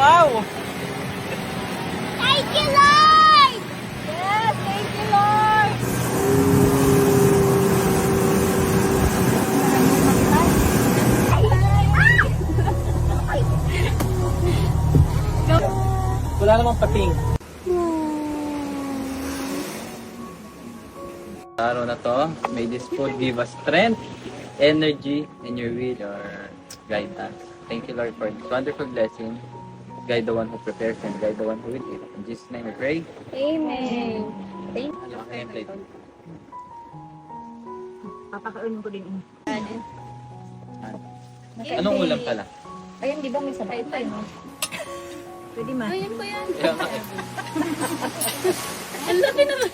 Wow! Thank you, Lord! Yes, thank you, Lord! Wala namang pating. Araw na to, may this food give us strength, energy, and your will or guide us. Thank you, Lord, for this wonderful blessing. Guide the one who prepares and guide the one who will eat. In Jesus' name we pray. Amen. Thank you. Okay, plate. Papakainin ko din. Anong ulam pala? Ayun, di ba may sabay pa yun? Pwede ma. Ayan po yan. Kaya nga eh. Ang laki naman.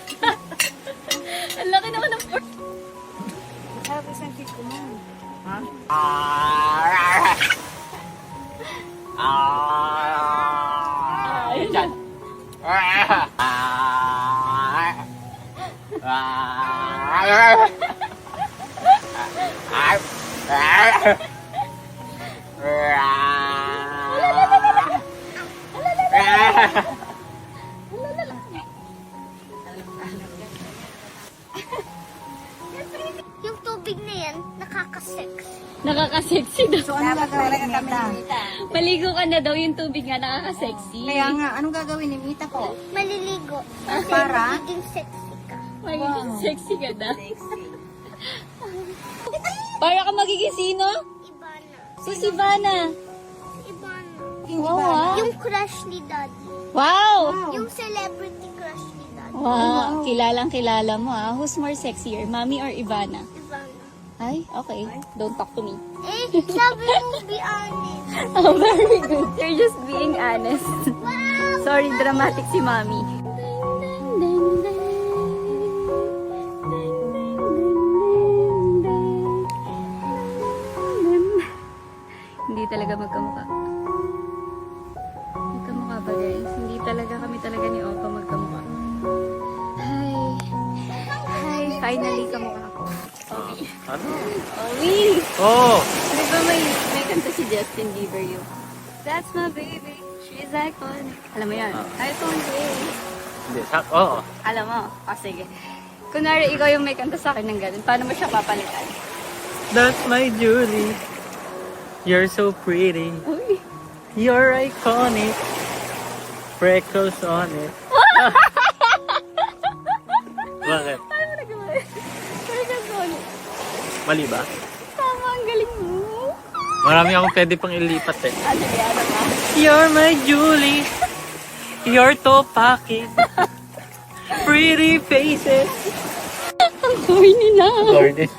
Ang laki naman ng pork. Sabi sa kit ko mo. Ha? Ayun dyan. Yung tubig na yan, nakakasex. Nakaka-sexy daw. So, ano gagawin ni Mita? Maligo ka na daw, yung tubig nga nakaka-sexy. Kaya nga, anong gagawin ni Mita po? Maliligo. Kasi Para? magiging sexy ka. Magiging Wow. sexy ka na. Sexy. Para ka magiging sino? Ibana. Si Sivana. Ibana. Wow. Yung crush ni Daddy. Wow! Yung celebrity crush ni Daddy. Wow, kilalang kilala mo ah. Who's more sexier, Mommy or Ivana? Ibana. Ay, okay. Don't talk to me. Eh, sabi mo, be honest. Oh, very good. You're just being honest. Wow! Sorry, dramatic si Mommy. Hindi talaga magkamukha. Magkamukha ba guys? Hindi talaga kami talaga ni Opa magkamukha. Hi. Hi, finally kamukha ko. Owi. Ano? Owi! Oh! Di ba may kanta si Justin Bieber yun? That's my baby. She's iconic. Alam mo yan? Iconic. Hindi, oo. Alam mo? O sige. Kunwari ikaw yung may kanta sa akin ng ganun, paano mo siya papalitan? That's my Julie. You're so pretty. Uy. You're iconic. Freckles on it. Bakit? Paano mo nagawa? Sorry ka, sorry. Mali ba? Tama, ang galing mo. Marami akong pwede pang ilipat eh. Ano yan, ano? You're my Julie. You're Topaki. Pretty faces. Ang corny na. Corny.